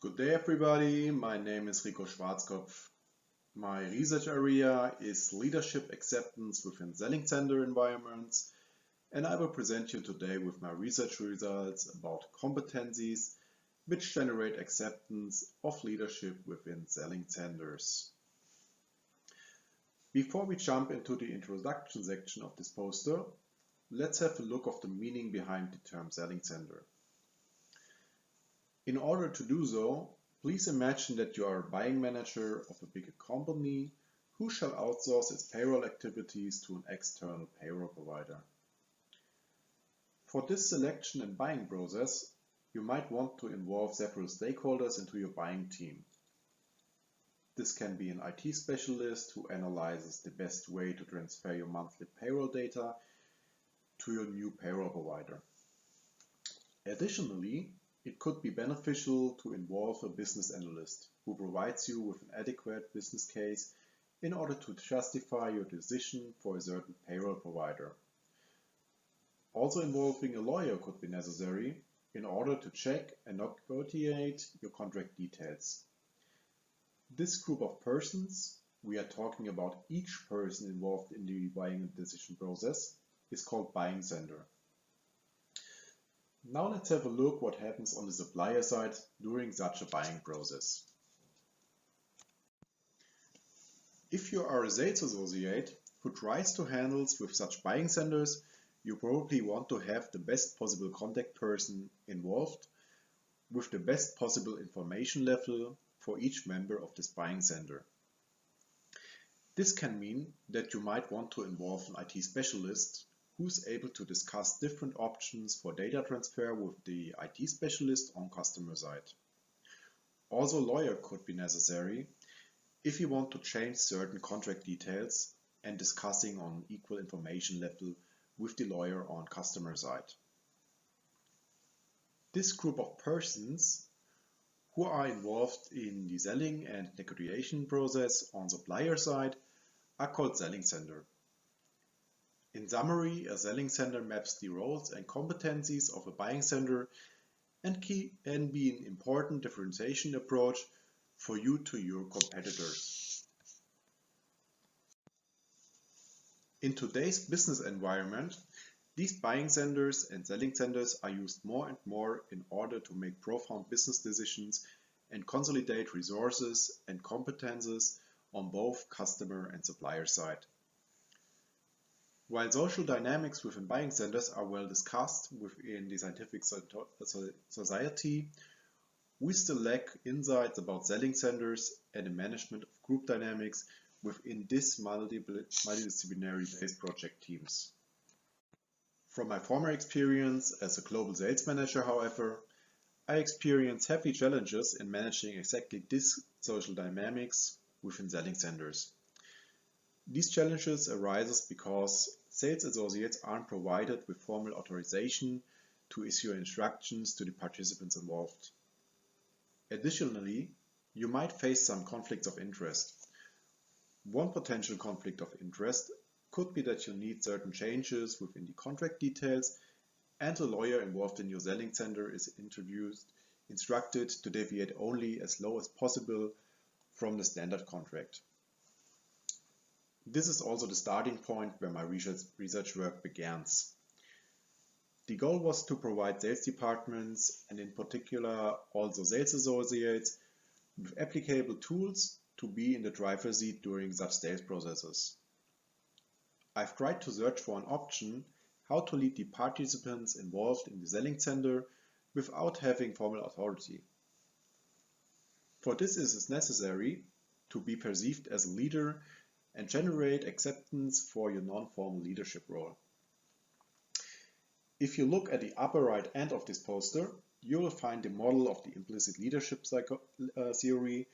Good day everybody, my name is Rico Schwarzkopf. My research area is leadership acceptance within selling center environments, and I will present you today with my research results about competencies which generate acceptance of leadership within selling centers. Before we jump into the introduction section of this poster, let's have a look of the meaning behind the term selling center. In order to do so, please imagine that you are a buying manager of a bigger company who shall outsource its payroll activities to an external payroll provider. For this selection and buying process, you might want to involve several stakeholders into your buying team. This can be an IT specialist who analyzes the best way to transfer your monthly payroll data to your new payroll provider. Additionally, it could be beneficial to involve a business analyst who provides you with an adequate business case in order to justify your decision for a certain payroll provider. Also involving a lawyer could be necessary in order to check and negotiate your contract details. This group of persons, we are talking about each person involved in the buying and decision process, is called buying center. Now let's have a look what happens on the supplier side during such a buying process. If you are a sales associate who tries to handle with such buying centers, you probably want to have the best possible contact person involved with the best possible information level for each member of this buying center. This can mean that you might want to involve an IT specialist who's able to discuss different options for data transfer with the IT specialist on customer side. Also, a lawyer could be necessary if you want to change certain contract details and discussing on equal information level with the lawyer on customer side. This group of persons who are involved in the selling and negotiation process on supplier side are called selling center. In summary, a selling center maps the roles and competencies of a buying center and can be an important differentiation approach for you to your competitors. In today's business environment, these buying centers and selling centers are used more and more in order to make profound business decisions and consolidate resources and competences on both customer and supplier side. While social dynamics within buying centers are well discussed within the scientific society, we still lack insights about selling centers and the management of group dynamics within these multidisciplinary based project teams. From my former experience as a global sales manager, however, I experienced heavy challenges in managing exactly this social dynamics within selling centers. These challenges arise because sales associates aren't provided with formal authorization to issue instructions to the participants involved. Additionally, you might face some conflicts of interest. One potential conflict of interest could be that you need certain changes within the contract details and the lawyer involved in your selling center is instructed to deviate only as low as possible from the standard contract. This is also the starting point where my research work begins. The goal was to provide sales departments, and in particular also sales associates, with applicable tools to be in the driver's seat during such sales processes. I've tried to search for an option how to lead the participants involved in the selling center without having formal authority. For this it is necessary to be perceived as a leader and generate acceptance for your non-formal leadership role. If you look at the upper right end of this poster, you will find the model of the implicit leadership theory,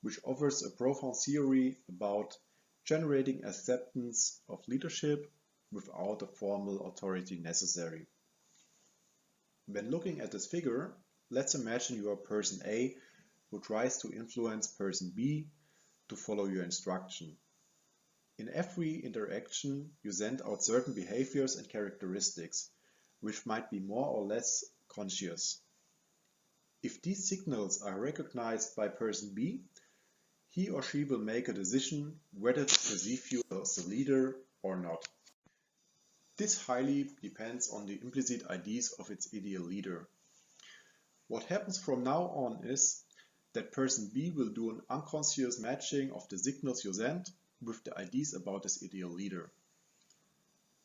which offers a profound theory about generating acceptance of leadership without a formal authority necessary. When looking at this figure, let's imagine you are person A who tries to influence person B to follow your instruction. In every interaction, you send out certain behaviors and characteristics, which might be more or less conscious. If these signals are recognized by person B, he or she will make a decision whether to perceive you as a leader or not. This highly depends on the implicit IDs of its ideal leader. What happens from now on is that person B will do an unconscious matching of the signals you send with the IDs about this ideal leader.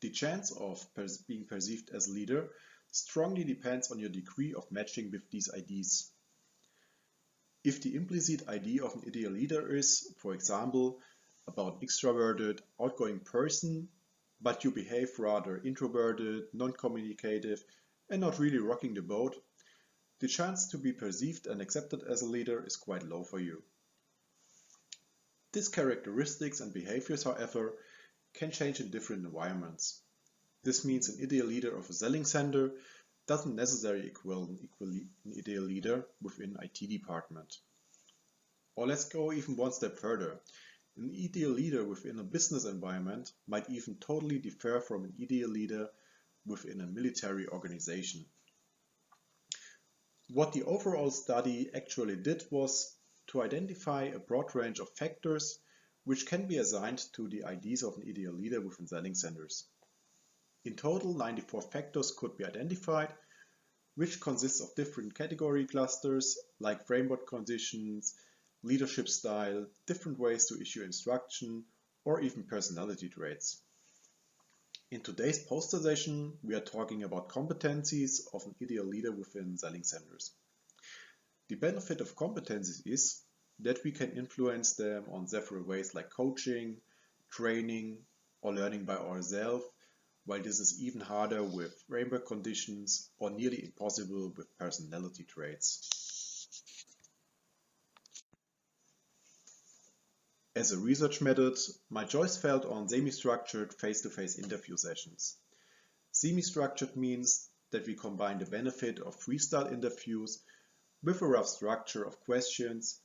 The chance of being perceived as a leader strongly depends on your degree of matching with these IDs. If the implicit ID of an ideal leader is, for example, about extroverted, outgoing person, but you behave rather introverted, non-communicative, and not really rocking the boat, the chance to be perceived and accepted as a leader is quite low for you. These characteristics and behaviors, however, can change in different environments. This means an ideal leader of a selling center doesn't necessarily equal an ideal leader within an IT department. Or let's go even one step further. An ideal leader within a business environment might even totally differ from an ideal leader within a military organization. What the overall study actually did was to identify a broad range of factors which can be assigned to the IDs of an ideal leader within selling centers. In total, 94 factors could be identified, which consists of different category clusters like framework conditions, leadership style, different ways to issue instruction, or even personality traits. In today's poster session, we are talking about competencies of an ideal leader within selling centers. The benefit of competencies is that we can influence them on several ways like coaching, training, or learning by ourselves, while this is even harder with framework conditions or nearly impossible with personality traits. As a research method, my choice fell on semi-structured face-to-face interview sessions. Semi-structured means that we combine the benefit of freestyle interviews with a rough structure of questions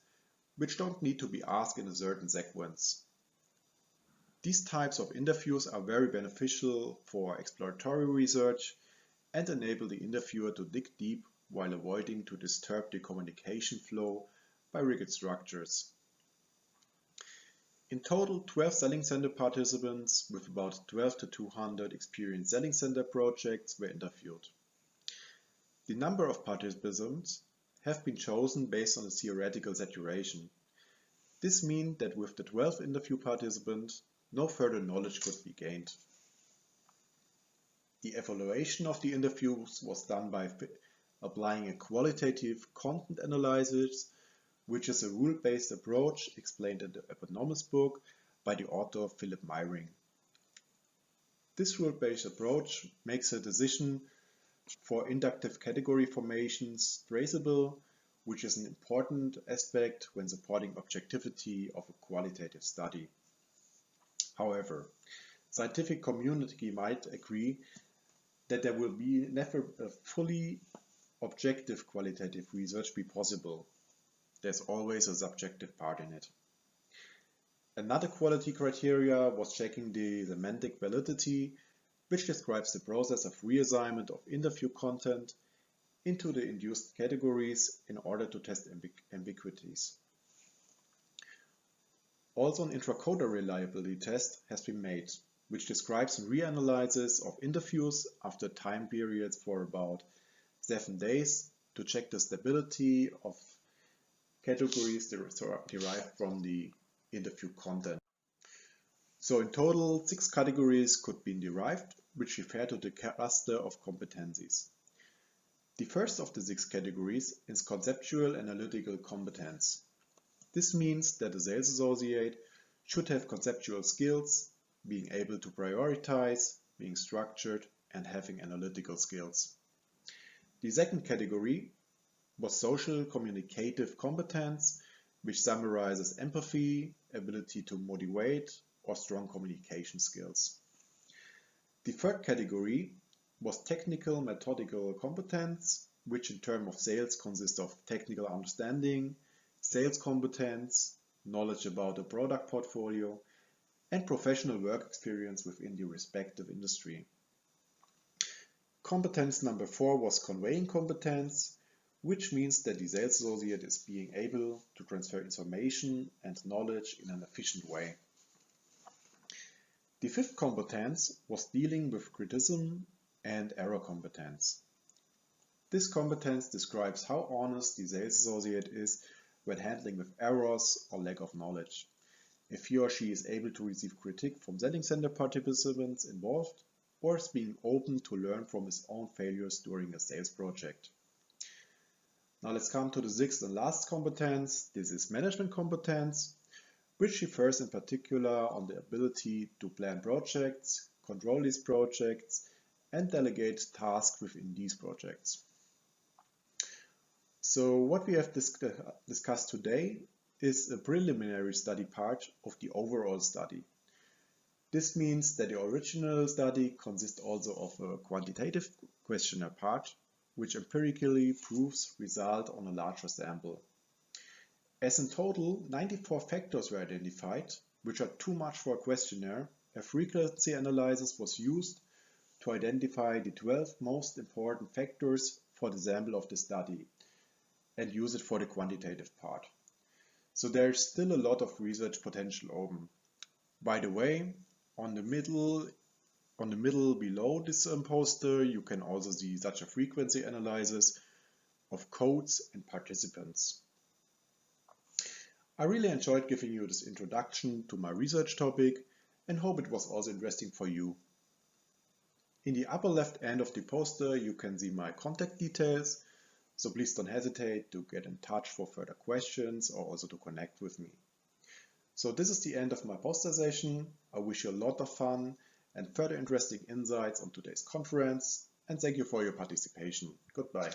which don't need to be asked in a certain sequence. These types of interviews are very beneficial for exploratory research and enable the interviewer to dig deep while avoiding to disturb the communication flow by rigid structures. In total, 12 selling center participants with about 12 to 200 experienced selling center projects were interviewed. The number of participants have been chosen based on a theoretical saturation. This means that with the 12 interview participants, no further knowledge could be gained. The evaluation of the interviews was done by applying a qualitative content analysis, which is a rule-based approach explained in the eponymous book by the author Philip Meyring. This rule-based approach makes a decision for inductive category formations traceable, which is an important aspect when supporting objectivity of a qualitative study. However, scientific community might agree that there will be never a fully objective qualitative research be possible. There's always a subjective part in it. Another quality criteria was checking the semantic validity, which describes the process of reassignment of interview content into the induced categories in order to test ambiguities. Also, an intracodal reliability test has been made, which describes a reanalysis of interviews after time periods for about 7 days to check the stability of categories derived from the interview content. So in total, 6 categories could be derived, which refer to the cluster of competencies. The first of the 6 categories is conceptual analytical competence. This means that a sales associate should have conceptual skills, being able to prioritize, being structured, and having analytical skills. The second category was social communicative competence, which summarizes empathy, ability to motivate, or strong communication skills. The third category was technical methodical competence, which in terms of sales consists of technical understanding, sales competence, knowledge about the product portfolio, and professional work experience within the respective industry. Competence number 4 was conveying competence, which means that the sales associate is being able to transfer information and knowledge in an efficient way. The fifth competence was dealing with criticism and error competence. This competence describes how honest the sales associate is when handling with errors or lack of knowledge. If he or she is able to receive critique from selling center participants involved, or is being open to learn from his own failures during a sales project. Now let's come to the sixth and last competence. This is management competence, which refers in particular on the ability to plan projects, control these projects, and delegate tasks within these projects. So what we have discussed today is a preliminary study part of the overall study. This means that the original study consists also of a quantitative questionnaire part, which empirically proves result on a larger sample. As in total, 94 factors were identified, which are too much for a questionnaire, a frequency analysis was used to identify the 12 most important factors for the sample of the study and use it for the quantitative part. So there's still a lot of research potential open. By the way, on the middle below this poster, you can also see such a frequency analysis of codes and participants. I really enjoyed giving you this introduction to my research topic and hope it was also interesting for you. In the upper left end of the poster, you can see my contact details, so please don't hesitate to get in touch for further questions or also to connect with me. So this is the end of my poster session. I wish you a lot of fun and further interesting insights on today's conference, and thank you for your participation. Goodbye.